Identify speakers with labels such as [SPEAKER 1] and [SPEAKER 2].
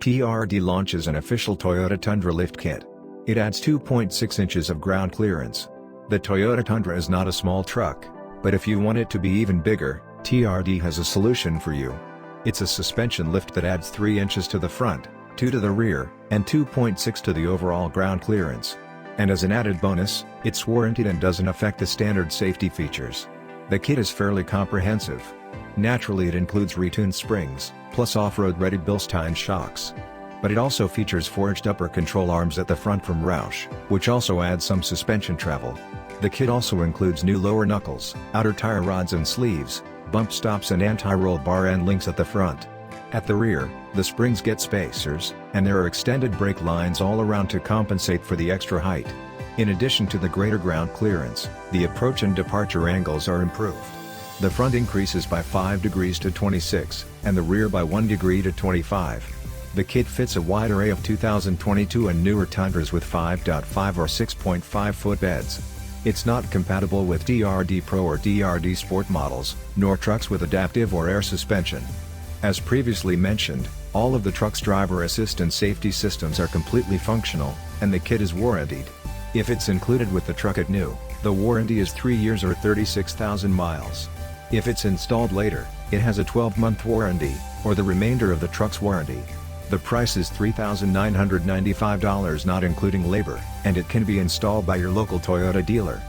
[SPEAKER 1] TRD launches an official Toyota Tundra lift kit. It adds 2.6 inches of ground clearance. The Toyota Tundra is not a small truck, but if you want it to be even bigger, TRD has a solution for you. It's a suspension lift that adds 3 inches to the front, 2 to the rear, and 2.6 to the overall ground clearance. And as an added bonus, it's warranted and doesn't affect the standard safety features. The kit is fairly comprehensive. Naturally, it includes retuned springs, plus off-road ready Bilstein shocks. But it also features forged upper control arms at the front from Roush, which also adds some suspension travel. The kit also includes new lower knuckles, outer tire rods and sleeves, bump stops and anti-roll bar end links at the front. At the rear, the springs get spacers, and there are extended brake lines all around to compensate for the extra height. In addition to the greater ground clearance, the approach and departure angles are improved. The front increases by 5 degrees to 26, and the rear by 1 degree to 25. The kit fits a wide array of 2022 and newer Tundras with 5.5 or 6.5 foot beds. It's not compatible with DRD Pro or DRD Sport models, nor trucks with adaptive or air suspension. As previously mentioned, all of the truck's driver assistance safety systems are completely functional, and the kit is warranted. If it's included with the truck at new, the warranty is 3 years or 36,000 miles. If it's installed later, it has a 12-month warranty, or the remainder of the truck's warranty. The price is $3,995 not including labor, and it can be installed by your local Toyota dealer.